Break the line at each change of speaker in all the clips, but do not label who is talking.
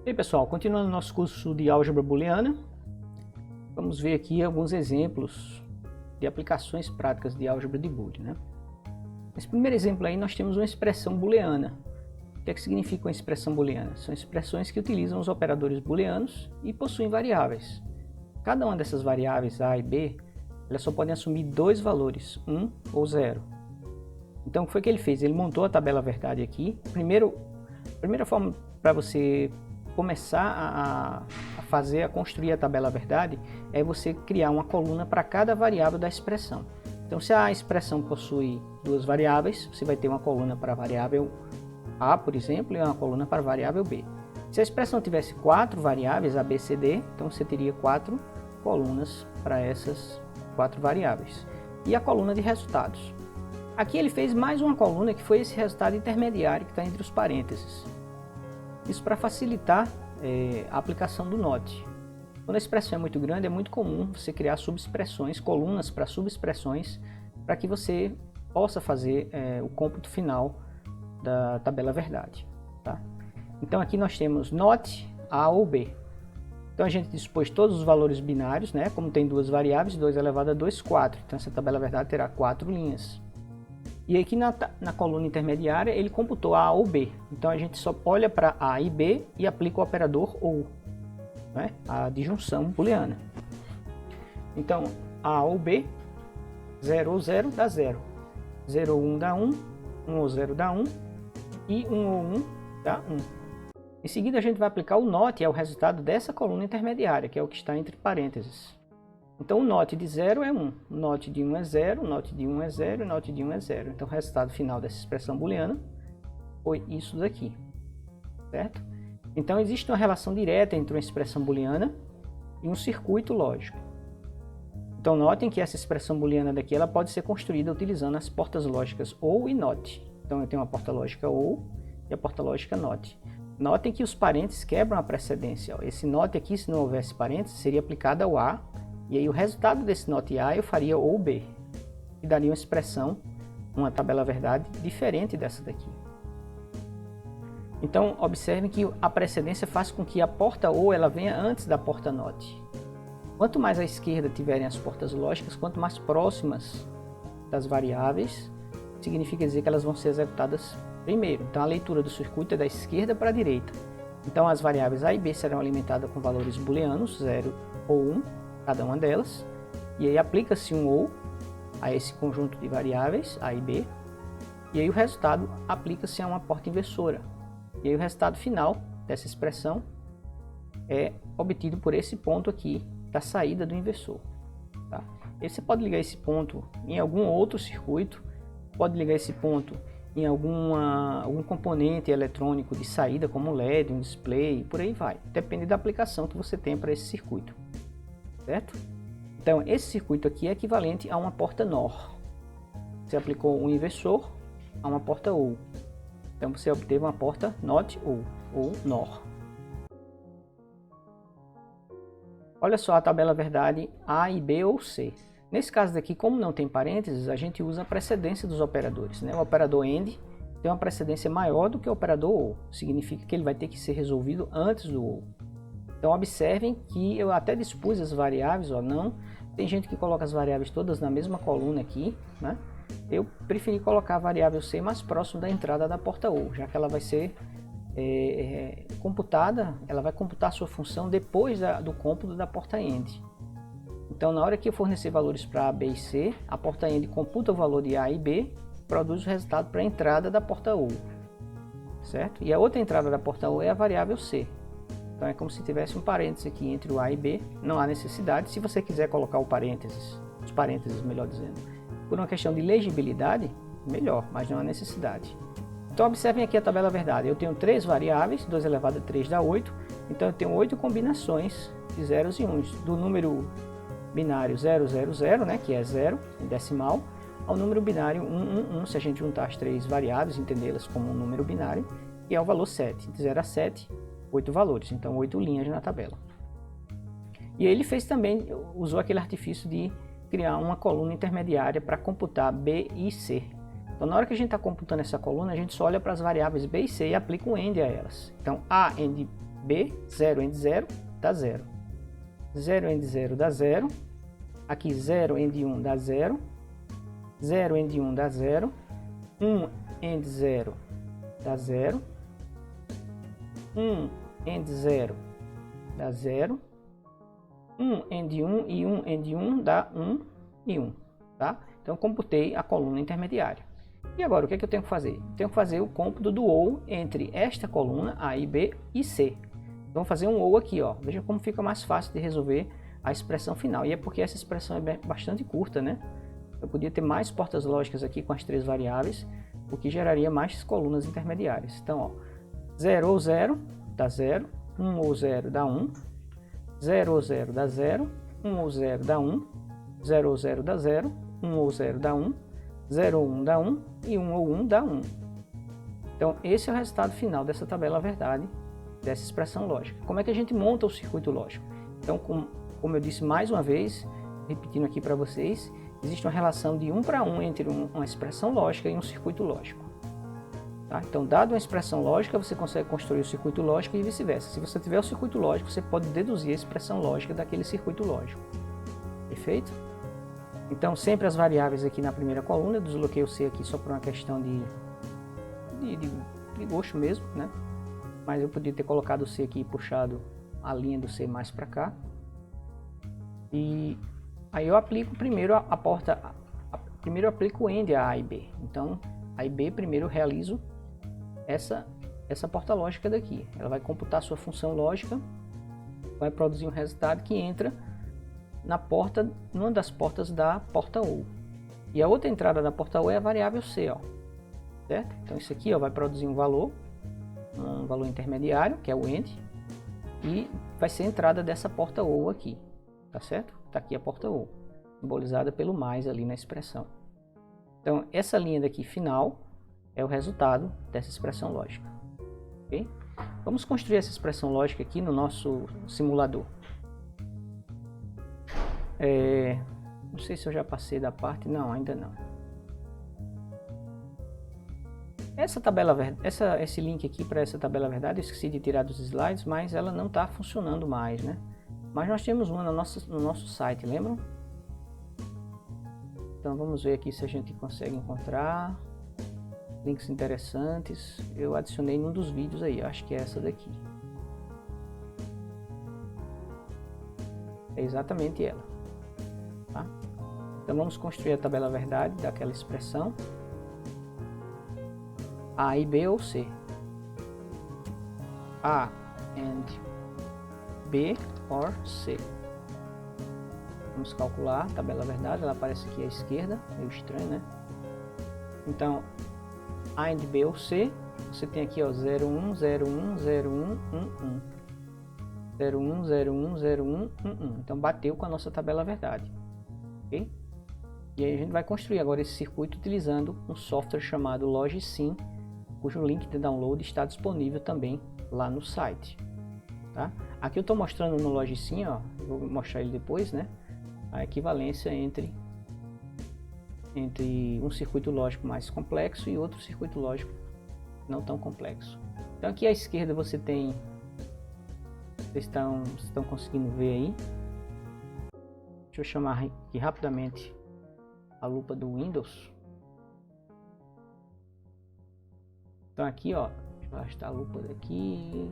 E aí, pessoal, continuando nosso curso de álgebra booleana, vamos ver aqui alguns exemplos de aplicações práticas de álgebra de Boolean, né? Nesse primeiro exemplo aí nós temos uma expressão booleana. O que é que significa uma expressão booleana? São expressões que utilizam os operadores booleanos e possuem variáveis. Cada uma dessas variáveis, A e B, elas só podem assumir dois valores, 1 ou 0. Então o que foi que ele fez? Ele montou a tabela verdade aqui. A primeira forma para você começar a construir a tabela verdade é você criar uma coluna para cada variável da expressão. Então, se a expressão possui duas variáveis, você vai ter uma coluna para a variável A, por exemplo, e uma coluna para a variável B. Se a expressão tivesse quatro variáveis, A, B, C, D, então você teria quatro colunas para essas quatro variáveis. E a coluna de resultados. Aqui ele fez mais uma coluna que foi esse resultado intermediário que está entre os parênteses. Isso para facilitar a aplicação do NOT. Quando a expressão é muito grande, é muito comum você criar subexpressões, colunas para subexpressões, para que você possa fazer o cômputo final da tabela verdade. Tá? Então aqui nós temos NOT A ou B. Então a gente dispôs todos os valores binários, né? Como tem duas variáveis, 2 elevado a 2, 4. Então essa tabela verdade terá 4 linhas. E aqui na coluna intermediária ele computou A ou B. Então a gente só olha para A e B e aplica o operador OU, né? A disjunção booleana. Então A ou B, 0 ou 0 dá 0. 0 ou 1 dá 1, 1 ou 0 dá 1 e 1 ou 1 dá 1. Em seguida a gente vai aplicar o NOT, é o resultado dessa coluna intermediária, que é o que está entre parênteses. Então o NOT de 0 é 1, o NOT de 1 é 0, o NOT de 1 é 0, o NOT de 1 é 0. Então o resultado final dessa expressão booleana foi isso daqui, certo? Então existe uma relação direta entre uma expressão booleana e um circuito lógico. Então notem que essa expressão booleana daqui ela pode ser construída utilizando as portas lógicas OU e NOT. Então eu tenho uma porta lógica OU e a porta lógica NOT. Notem que os parênteses quebram a precedência. Esse NOT aqui, se não houvesse parênteses, seria aplicado ao A. E aí o resultado desse NOT A eu faria OU B. E daria uma expressão, uma tabela verdade diferente dessa daqui. Então observem que a precedência faz com que a porta OU ela venha antes da porta NOT. Quanto mais à esquerda tiverem as portas lógicas, quanto mais próximas das variáveis, significa dizer que elas vão ser executadas primeiro. Então a leitura do circuito é da esquerda para a direita. Então as variáveis A e B serão alimentadas com valores booleanos, 0 ou 1, cada uma delas. E aí aplica-se um OU a esse conjunto de variáveis, A e B. E aí o resultado aplica-se a uma porta inversora. E aí o resultado final dessa expressão é obtido por esse ponto aqui da saída do inversor. Tá? E você pode ligar esse ponto em algum outro circuito, pode ligar esse ponto em algum componente eletrônico de saída, como um LED, um display, por aí vai. Depende da aplicação que você tem para esse circuito. Certo? Então, esse circuito aqui é equivalente a uma porta NOR. Você aplicou um inversor a uma porta OU. Então, você obteve uma porta NOT OU, ou NOR. Olha só a tabela verdade A e B ou C. Nesse caso daqui, como não tem parênteses, a gente usa a precedência dos operadores, né? O operador AND tem uma precedência maior do que o operador OR. Significa que ele vai ter que ser resolvido antes do OR. Então observem que eu até dispus as variáveis, ó, não. Tem gente que coloca as variáveis todas na mesma coluna aqui, né? Eu preferi colocar a variável C mais próximo da entrada da porta OR, já que ela vai ser computada, ela vai computar a sua função depois do cômputo da porta AND. Então, na hora que eu fornecer valores para A, B e C, a porta AND computa o valor de A e B, produz o resultado para a entrada da porta OU, certo? E a outra entrada da porta OU é a variável C. Então, é como se tivesse um parênteses aqui entre o A e B, não há necessidade. Se você quiser colocar os parênteses, melhor dizendo, por uma questão de legibilidade, melhor, mas não há necessidade. Então, observem aqui a tabela verdade. Eu tenho 3 variáveis, 2 elevado a 3 dá 8, então eu tenho 8 combinações de zeros e uns, do número binário 000, né, que é 0 em decimal, ao número binário 111, se a gente juntar as 3 variáveis, entendê-las como um número binário, e é o valor 7, de 0 a 7, 8 valores, então 8 linhas na tabela. E ele fez também, usou aquele artifício de criar uma coluna intermediária para computar B e C. Então na hora que a gente está computando essa coluna, a gente só olha para as variáveis B e C e aplica um AND a elas. Então A AND B, 0 end 0 dá 0. 0 end 0 dá 0. Aqui 0 end 1 dá 0. 0 end 1 dá 0. 1 end 0 dá 0. 1 end 0 dá 0. 1 end 1 e 1 end 1 dá 1 e 1. Tá? Então, computei a coluna intermediária. E agora, o que é que eu tenho que fazer? Tenho que fazer o cômputo do OU entre esta coluna, A e B, e C. Vamos fazer um OU aqui, ó. Veja como fica mais fácil de resolver a expressão final. E é porque essa expressão é bastante curta, né? Eu podia ter mais portas lógicas aqui com as 3 variáveis, o que geraria mais colunas intermediárias. Então, ó, 0 ou 0 dá 0, 1 ou 0 dá 1, 0 ou 0 dá 0, 1 ou 0 dá 1, 0 ou 0 dá 0, 1 ou 0 dá 1, 0 ou 1 dá 1 e 1 ou 1 dá 1. Então, esse é o resultado final dessa tabela verdade, dessa expressão lógica. Como é que a gente monta o circuito lógico? Então, como eu disse mais uma vez, repetindo aqui para vocês, existe uma relação de 1 para 1 entre uma expressão lógica e um circuito lógico. Tá? Então, dado uma expressão lógica, você consegue construir o circuito lógico e vice-versa. Se você tiver o circuito lógico, você pode deduzir a expressão lógica daquele circuito lógico. Perfeito? Então, sempre as variáveis aqui na primeira coluna, eu desloquei o C aqui só por uma questão de gosto mesmo, né? Mas eu podia ter colocado o C aqui e puxado a linha do C mais para cá. E aí eu aplico primeiro primeiro eu aplico o AND a A e B. Então, A e B primeiro eu realizo essa porta lógica daqui. Ela vai computar a sua função lógica, vai produzir um resultado que entra numa das portas da porta OU. E a outra entrada da porta OU é a variável C, ó. Certo? Então isso aqui, ó, vai produzir um valor intermediário, que é o AND, e vai ser a entrada dessa porta OU aqui, tá certo? Tá aqui a porta OU, simbolizada pelo mais ali na expressão. Então essa linha daqui final é o resultado dessa expressão lógica. Ok? Vamos construir essa expressão lógica aqui no nosso simulador. Não sei se eu já passei da parte, não, ainda não. Esse link aqui para essa tabela verdade, eu esqueci de tirar dos slides, mas ela não está funcionando mais, né? Mas nós temos uma no nosso site, lembram? Então vamos ver aqui se a gente consegue encontrar links interessantes. Eu adicionei num dos vídeos aí, acho que é essa daqui. É exatamente ela. Tá? Então vamos construir a tabela verdade daquela expressão A e B ou C. A and B or C. Vamos calcular a tabela verdade, ela aparece aqui à esquerda, meio estranho, né? Então, A and B ou C, você tem aqui, ó, 0, 1, 0, 1, 0, 1, 1, 1. 0, 1, 0, 1, 0, 1, 1, 1. Então bateu com a nossa tabela verdade. Ok? E aí a gente vai construir agora esse circuito utilizando um software chamado Logisim, cujo link de download está disponível também lá no site. Tá? Aqui eu estou mostrando no Logisim, ó, vou mostrar ele depois, né? A equivalência entre um circuito lógico mais complexo e outro circuito lógico não tão complexo. Então aqui à esquerda você tem, vocês estão conseguindo ver aí. Deixa eu chamar aqui rapidamente a lupa do Windows. Então aqui, ó, deixa eu arrastar a lupa daqui.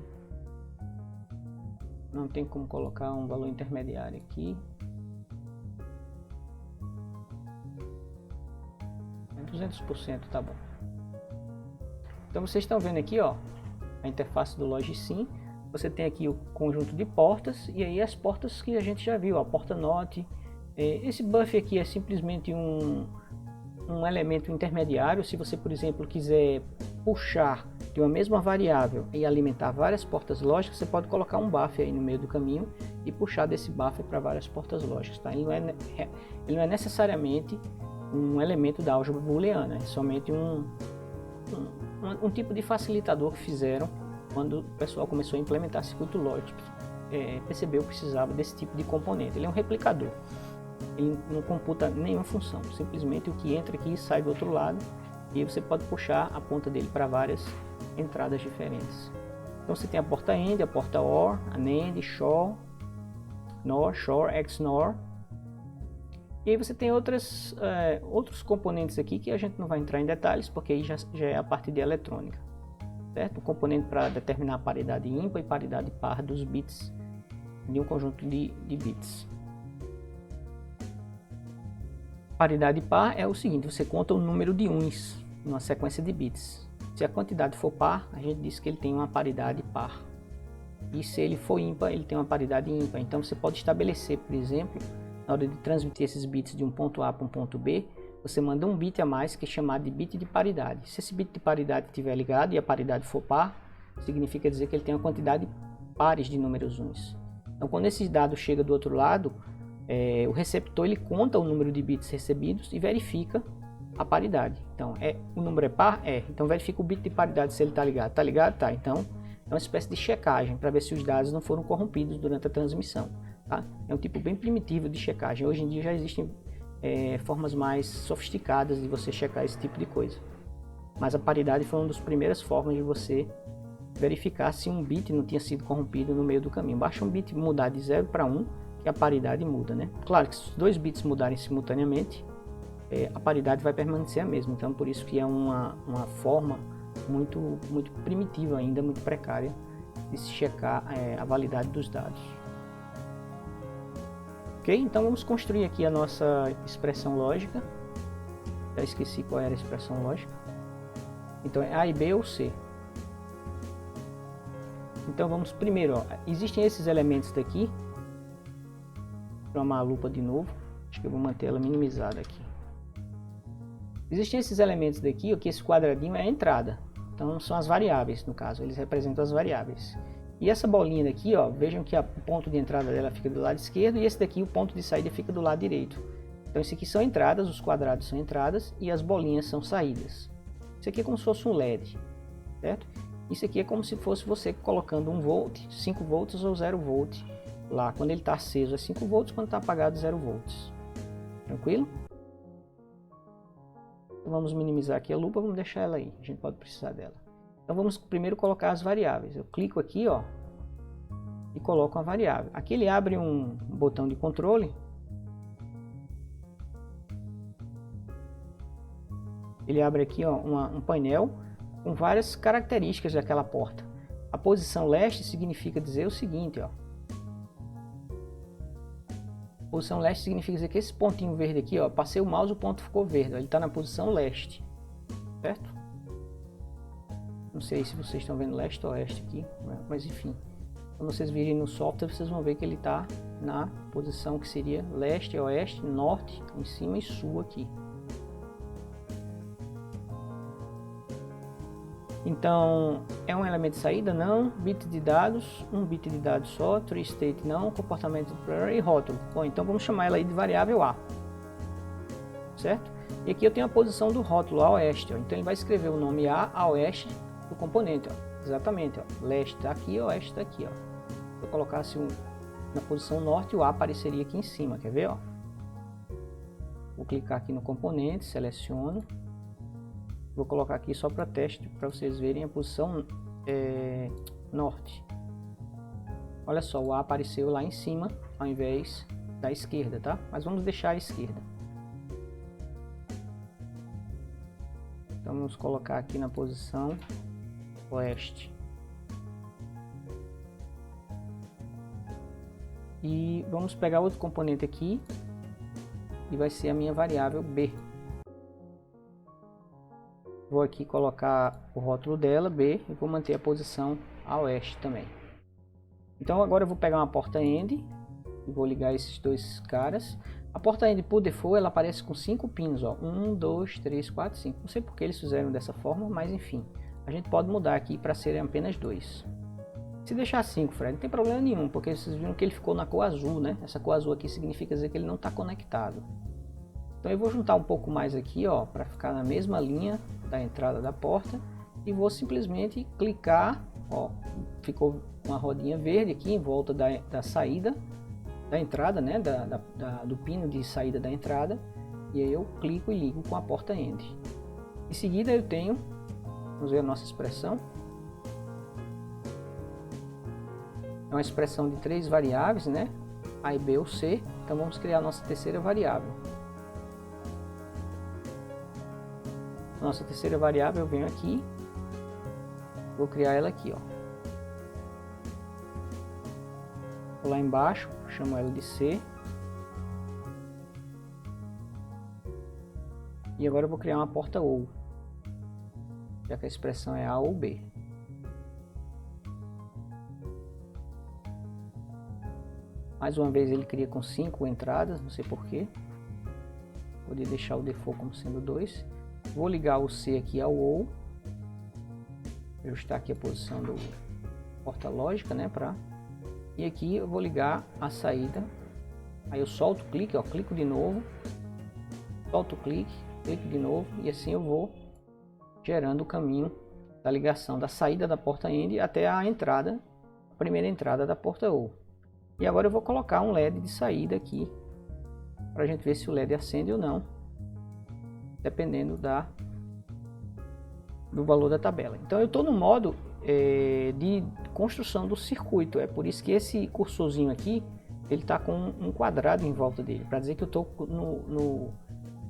Não tem como colocar um valor intermediário aqui. 200% tá bom. Então vocês estão vendo aqui, ó, a interface do Logisim. Você tem aqui o conjunto de portas e aí as portas que a gente já viu, a porta NOT. Esse buff aqui é simplesmente um elemento intermediário. Se você, por exemplo, quiser puxar de uma mesma variável e alimentar várias portas lógicas, você pode colocar um buffer aí no meio do caminho e puxar desse buffer para várias portas lógicas. Tá? Ele não é necessariamente um elemento da álgebra booleana, é somente um tipo de facilitador que fizeram quando o pessoal começou a implementar circuito lógico, percebeu que precisava desse tipo de componente. Ele é um replicador, ele não computa nenhuma função, simplesmente o que entra aqui sai do outro lado e você pode puxar a ponta dele para várias entradas diferentes. Então você tem a porta AND, a porta OR, a NAND, SHOR, NOR, SHOR, XNOR. E aí você tem outros componentes aqui que a gente não vai entrar em detalhes, porque aí já é a parte de eletrônica. Certo? Um componente para determinar a paridade ímpar e paridade par dos bits de um conjunto de bits. Paridade par é o seguinte, você conta o número de uns numa sequência de bits. Se a quantidade for par, a gente diz que ele tem uma paridade par. E se ele for ímpar, ele tem uma paridade ímpar. Então você pode estabelecer, por exemplo, na hora de transmitir esses bits de um ponto A para um ponto B, você manda um bit a mais que é chamado de bit de paridade. Se esse bit de paridade estiver ligado e a paridade for par, significa dizer que ele tem uma quantidade pares de números uns. Então quando esse dado chega do outro lado, o receptor ele conta o número de bits recebidos e verifica a paridade. Então o número é par? Então verifica o bit de paridade se ele está ligado. Está ligado? Tá. Então é uma espécie de checagem para ver se os dados não foram corrompidos durante a transmissão. Tá? É um tipo bem primitivo de checagem. Hoje em dia já existem formas mais sofisticadas de você checar esse tipo de coisa. Mas a paridade foi uma das primeiras formas de você verificar se um bit não tinha sido corrompido no meio do caminho. Basta um bit mudar de 0 para 1 que a paridade muda, né? Claro que se os dois bits mudarem simultaneamente, a paridade vai permanecer a mesma. Então por isso que é uma forma muito primitiva ainda, muito precária de se checar a validade dos dados. Ok? Então vamos construir aqui a nossa expressão lógica. Já esqueci qual era a expressão lógica. Então é A e B ou C. Então vamos primeiro, existem esses elementos daqui. Vou chamar a lupa de novo. Acho que eu vou manter ela minimizada aqui. Existem esses elementos daqui, que esse quadradinho é a entrada. Então são as variáveis, no caso, eles representam as variáveis. E essa bolinha daqui, vejam que o ponto de entrada dela fica do lado esquerdo e esse daqui, o ponto de saída, fica do lado direito. Então isso aqui são entradas, os quadrados são entradas e as bolinhas são saídas. Isso aqui é como se fosse um LED, certo? Isso aqui é como se fosse você colocando 1 volt, 5 volts ou 0 volt lá. Quando ele está aceso é 5 volts, quando está apagado 0 volts. Tranquilo? Então vamos minimizar aqui a lupa, vamos deixar ela aí, a gente pode precisar dela. Então vamos primeiro colocar as variáveis. Eu clico aqui, e coloco uma variável. Aqui ele abre um botão de controle. Ele abre aqui, um painel com várias características daquela porta. A posição leste significa dizer o seguinte, Posição leste significa dizer que esse pontinho verde aqui, passei o mouse, o ponto ficou verde, ele está na posição leste, certo? Não sei se vocês estão vendo leste ou oeste aqui, mas enfim. Quando vocês virem no software, vocês vão ver que ele está na posição que seria leste, oeste, norte, em cima e sul aqui. Então, é um elemento de saída? Não. Bit de dados, um bit de dados só. Tree state não. Comportamento e rótulo. Bom, então vamos chamar ela aí de variável A. Certo? E aqui eu tenho a posição do rótulo a oeste. Então ele vai escrever o nome a oeste do componente. Exatamente. Leste está aqui, oeste está aqui. Se eu colocasse na posição norte, o A apareceria aqui em cima. Quer ver? Vou clicar aqui no componente, seleciono. Vou colocar aqui só para teste, para vocês verem a posição norte. Olha só, o A apareceu lá em cima, ao invés da esquerda, tá? Mas vamos deixar a esquerda. Então vamos colocar aqui na posição oeste. E vamos pegar outro componente aqui, e vai ser a minha variável B. Vou aqui colocar o rótulo dela, B, e vou manter a posição a oeste também. Então agora eu vou pegar uma porta AND e vou ligar esses dois caras. A porta AND por default ela aparece com 5 pins, 1, 2, 3, 4, 5. Não sei porque eles fizeram dessa forma, mas enfim. A gente pode mudar aqui para serem apenas 2. Se deixar 5, Fred, não tem problema nenhum, porque vocês viram que ele ficou na cor azul, né? Essa cor azul aqui significa dizer que ele não está conectado. Então eu vou juntar um pouco mais aqui, para ficar na mesma linha da entrada da porta, e vou simplesmente clicar, ficou uma rodinha verde aqui em volta da saída da entrada, né, do pino de saída da entrada, e aí eu clico e ligo com a porta AND. Em seguida eu tenho, vamos ver a nossa expressão, é uma expressão de 3 variáveis, né? A e B ou C. Então vamos criar a nossa terceira variável. Nossa terceira variável, eu venho aqui, vou criar ela aqui, ó. Vou lá embaixo, chamo ela de C. E agora eu vou criar uma porta OU, já que a expressão é A ou B. Mais uma vez ele cria com 5 entradas, não sei porquê. Poderia deixar o default como sendo 2. Vou ligar o C aqui ao OU. Ajustar aqui a posição do porta lógica, né? E aqui eu vou ligar a saída. Aí eu solto o clique, ó, clico de novo. Solto o clique, clico de novo. E assim eu vou gerando o caminho da ligação da saída da porta END até a entrada, a primeira entrada da porta OU. E agora eu vou colocar um LED de saída aqui, para a gente ver se o LED acende ou não, dependendo do valor da tabela. Então eu estou no modo de construção do circuito, é por isso que esse cursorzinho aqui, ele está com um quadrado em volta dele, para dizer que eu estou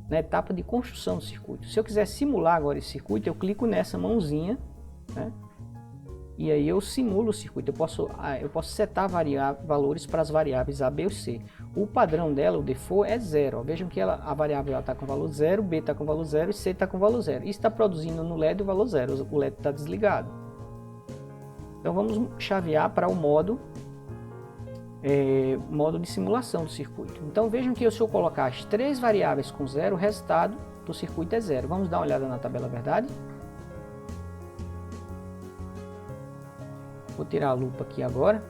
na etapa de construção do circuito. Se eu quiser simular agora esse circuito, eu clico nessa mãozinha, né? E aí eu simulo o circuito. Eu posso setar valores para as variáveis A, B ou C. O padrão dela, o default, é 0. Vejam que a variável A está com valor 0, B está com valor 0 e C está com valor 0. Isso está produzindo no LED o valor 0. O LED está desligado. Então vamos chavear para o modo de simulação do circuito. Então vejam que se eu colocar as 3 variáveis com 0, o resultado do circuito é 0. Vamos dar uma olhada na tabela verdade. Vou tirar a lupa aqui agora.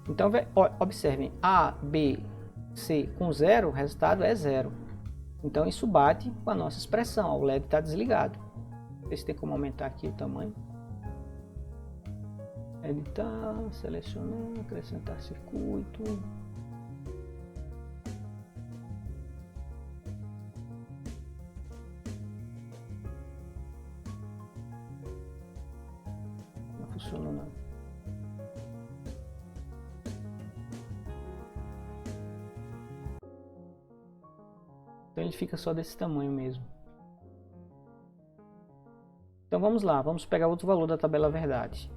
Então observem, A, B, C com 0, o resultado é 0. Então isso bate com a nossa expressão, o LED está desligado. Ver se tem como aumentar aqui o tamanho. Editar, selecionar, acrescentar circuito. Não funcionou não. Então ele fica só desse tamanho mesmo. Então vamos lá, vamos pegar outro valor da tabela verdade.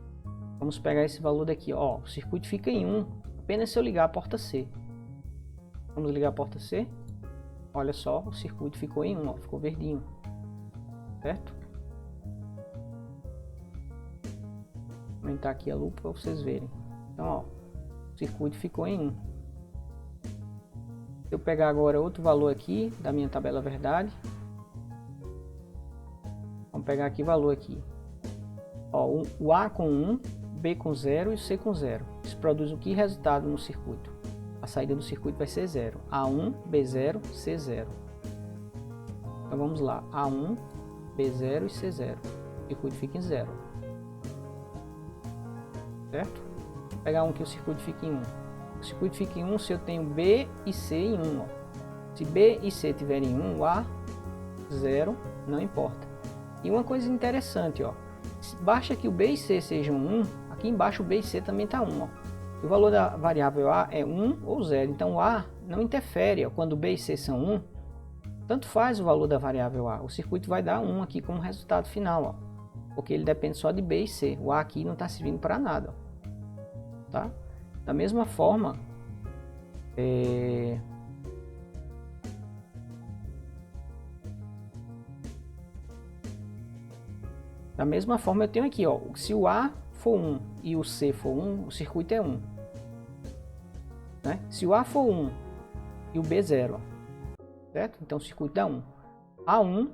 Vamos pegar esse valor daqui, ó, o circuito fica em 1, apenas se eu ligar a porta C. Vamos ligar a porta C. Olha só, o circuito ficou em 1, ó, ficou verdinho. Certo? Vou aumentar aqui a lupa para vocês verem. Então, ó, o circuito ficou em 1. Se eu pegar agora outro valor aqui da minha tabela verdade, vamos pegar aqui valor aqui. Ó, o A com 1, B com 0 e o C com 0. Isso produz o que resultado no circuito? A saída do circuito vai ser 0. A1, B0, C0. Então vamos lá. A1, B0 e C0. O circuito fica em 0. Certo? Vou pegar um que o circuito fica em 1. O circuito fica em 1 se eu tenho B e C em 1. Ó. Se B e C tiverem em 1, o A, 0, não importa. E uma coisa interessante, ó. Basta que o B e C sejam 1, aqui embaixo o B e C também está 1. Ó. O valor da variável A é 1 ou 0, então o A não interfere. Ó. Quando B e C são 1, tanto faz o valor da variável A. O circuito vai dar 1 aqui como resultado final, ó, porque ele depende só de B e C. O A aqui não está servindo para nada. Ó. Tá? Da mesma forma, eu tenho aqui, ó, se o A for 1 e o C for 1, o circuito é 1. Né? Se o A for 1 e o B 0, ó, certo? Então o circuito dá 1. A1,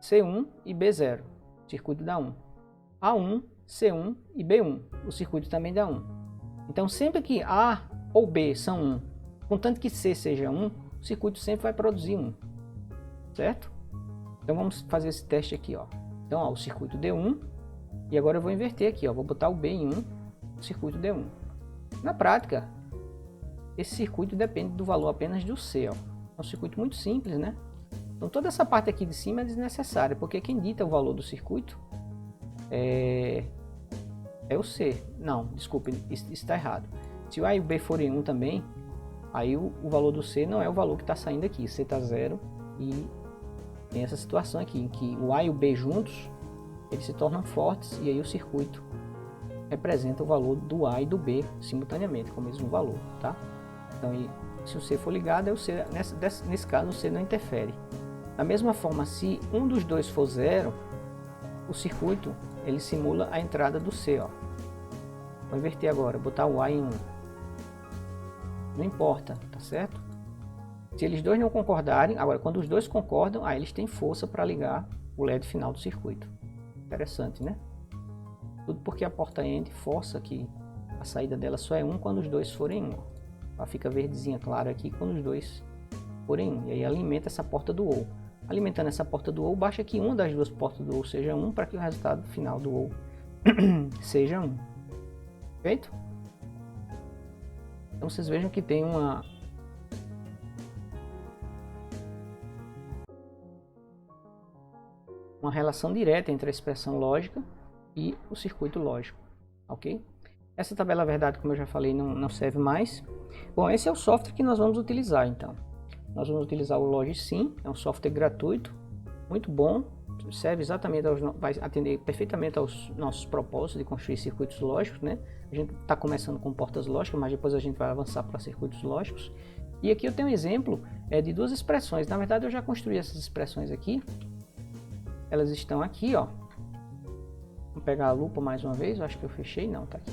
C1 e B0, o circuito dá 1. A1, C1 e B1, o circuito também dá 1. Então sempre que A ou B são 1, contanto que C seja 1, o circuito sempre vai produzir 1. Certo? Então vamos fazer esse teste aqui, ó. Então, ó, o circuito deu 1, e agora eu vou inverter aqui, ó, vou botar o B em 1, o circuito deu 1. Na prática, esse circuito depende do valor apenas do C, ó. É um circuito muito simples, né? Então toda essa parte aqui de cima é desnecessária, porque quem dita o valor do circuito é o C. Não, desculpe, isso está errado. Se o A e o B forem 1 também, aí o valor do C não é o valor que está saindo aqui. C está 0 e tem essa situação aqui, em que o A e o B juntos, eles se tornam fortes e aí o circuito representa o valor do A e do B simultaneamente, com o mesmo valor, tá? Então, se o C for ligado, o C, nesse caso o C não interfere. Da mesma forma, se um dos dois for 0, o circuito ele simula a entrada do C, ó. Vou inverter agora, botar o A em 1. Não importa, tá certo? Se eles dois não concordarem, agora quando os dois concordam, aí eles têm força para ligar o LED final do circuito. Interessante, né? Tudo porque a porta AND força que a saída dela só é 1 quando os dois forem 1. Ela fica verdezinha clara aqui quando os dois forem 1. E aí alimenta essa porta do OR. Alimentando essa porta do OR, basta que uma das duas portas do OR seja 1 para que o resultado final do OR seja 1. Feito? Então vocês vejam que tem uma relação direta entre a expressão lógica e o circuito lógico, ok? Essa tabela verdade, como eu já falei, não serve mais. Bom, esse é o software que nós vamos utilizar, então. Nós vamos utilizar o Logisim, é um software gratuito, muito bom, serve exatamente, vai atender perfeitamente aos nossos propósitos de construir circuitos lógicos, né? A gente está começando com portas lógicas, mas depois a gente vai avançar para circuitos lógicos. E aqui eu tenho um exemplo de duas expressões. Na verdade, eu já construí essas expressões aqui. Elas estão aqui, ó. Vou pegar a lupa mais uma vez. Eu acho que eu fechei, não, tá aqui.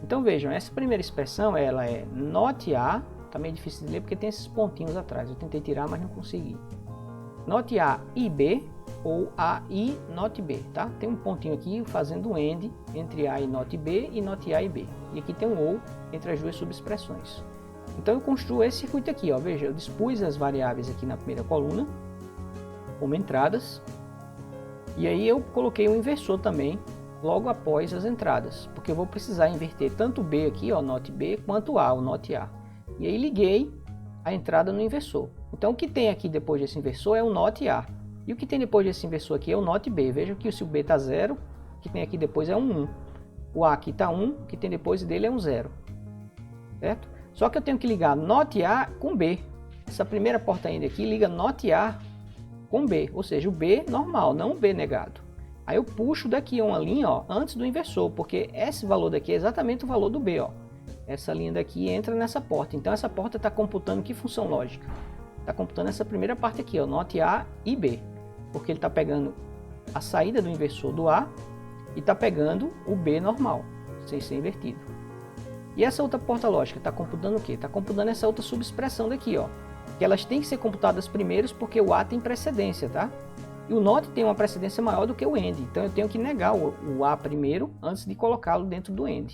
Então vejam, essa primeira expressão, ela é NOT A. Tá meio difícil de ler porque tem esses pontinhos atrás. Eu tentei tirar, mas não consegui. NOT A e B, ou A e NOT B, tá? Tem um pontinho aqui fazendo um AND entre A e NOT B e NOT A e B. E aqui tem um OR entre as duas subexpressões. Então eu construo esse circuito aqui, ó. Veja, eu dispus as variáveis aqui na primeira coluna, como entradas. E aí eu coloquei um inversor também, logo após as entradas. Porque eu vou precisar inverter tanto o B aqui, ó, NOT B, quanto o A, o NOT A. E aí liguei a entrada no inversor. Então o que tem aqui depois desse inversor é o NOT A. E o que tem depois desse inversor aqui é o NOT B. Veja que se o B está 0, o que tem aqui depois é um 1. O A aqui está 1, o que tem depois dele é um 0. Certo? Só que eu tenho que ligar NOT A com B. Essa primeira porta ainda aqui liga NOT A com B, ou seja, o B normal, não o B negado. Aí eu puxo daqui uma linha, ó, antes do inversor, porque esse valor daqui é exatamente o valor do B, ó. Essa linha daqui entra nessa porta. Então essa porta está computando que função lógica? Está computando essa primeira parte aqui, ó, NOT A e B. Porque ele está pegando a saída do inversor do A e está pegando o B normal, sem ser invertido. E essa outra porta lógica está computando o quê? Está computando essa outra subexpressão daqui, ó. Que elas têm que ser computadas primeiros porque o A tem precedência, tá? E o NOT tem uma precedência maior do que o AND. Então eu tenho que negar o A primeiro antes de colocá-lo dentro do AND.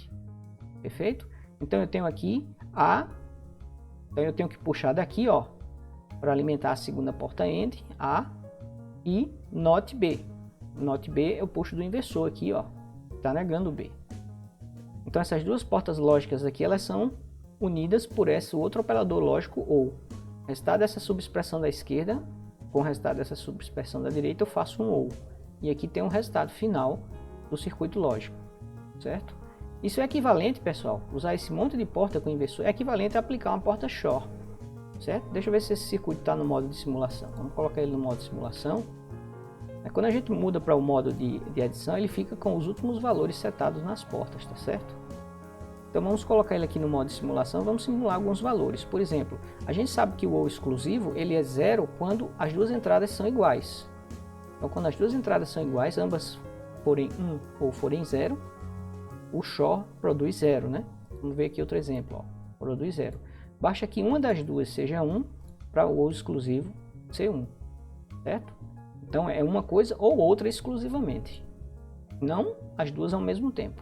Perfeito? Então eu tenho aqui A. Então eu tenho que puxar daqui, ó, para alimentar a segunda porta AND, A e NOT B. NOT B eu puxo do inversor aqui, ó. Está negando o B. Então essas duas portas lógicas aqui, elas são unidas por esse outro operador lógico OR. O resultado dessa subexpressão da esquerda com o resultado dessa subexpressão da direita eu faço um OR. E aqui tem um resultado final do circuito lógico, certo? Isso é equivalente, pessoal, usar esse monte de porta com inversor é equivalente a aplicar uma porta Shor, certo? Deixa eu ver se esse circuito está no modo de simulação. Vamos colocar ele no modo de simulação. Quando a gente muda para o modo de adição, ele fica com os últimos valores setados nas portas, tá certo? Então vamos colocar ele aqui no modo de simulação, vamos simular alguns valores. Por exemplo, a gente sabe que o OR exclusivo ele é 0 quando as duas entradas são iguais. Então quando as duas entradas são iguais, ambas forem 1 ou forem 0, o Shor produz 0, né? Vamos ver aqui outro exemplo, ó. Produz 0. Basta que uma das duas seja 1 para o OR exclusivo ser 1, certo? Então é uma coisa ou outra exclusivamente, não as duas ao mesmo tempo,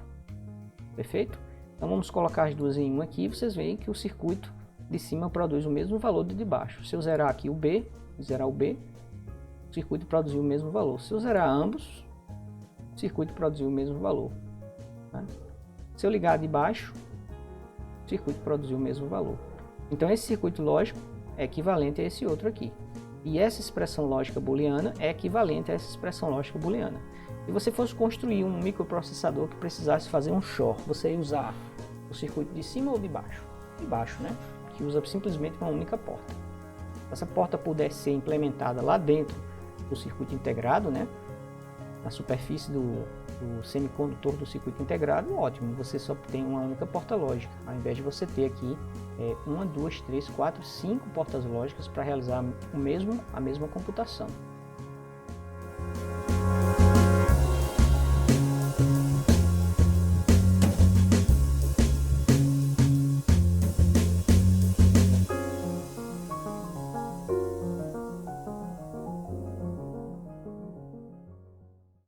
perfeito? Então vamos colocar as duas em 1 aqui e vocês veem que o circuito de cima produz o mesmo valor do de baixo. Se eu zerar aqui o B, zerar o B, o circuito produziu o mesmo valor. Se eu zerar ambos, o circuito produziu o mesmo valor, né? Se eu ligar de baixo, o circuito produziu o mesmo valor. Então esse circuito lógico é equivalente a esse outro aqui. E essa expressão lógica booleana é equivalente a essa expressão lógica booleana. Se você fosse construir um microprocessador que precisasse fazer um XOR, você ia usar o circuito de cima ou de baixo? De baixo, né? Que usa simplesmente uma única porta. Se essa porta pudesse ser implementada lá dentro do circuito integrado, né? Na superfície do semicondutor do circuito integrado, ótimo, você só tem uma única porta lógica, ao invés de você ter aqui 1, 2, 3, 4, 5 portas lógicas para realizar a mesma computação.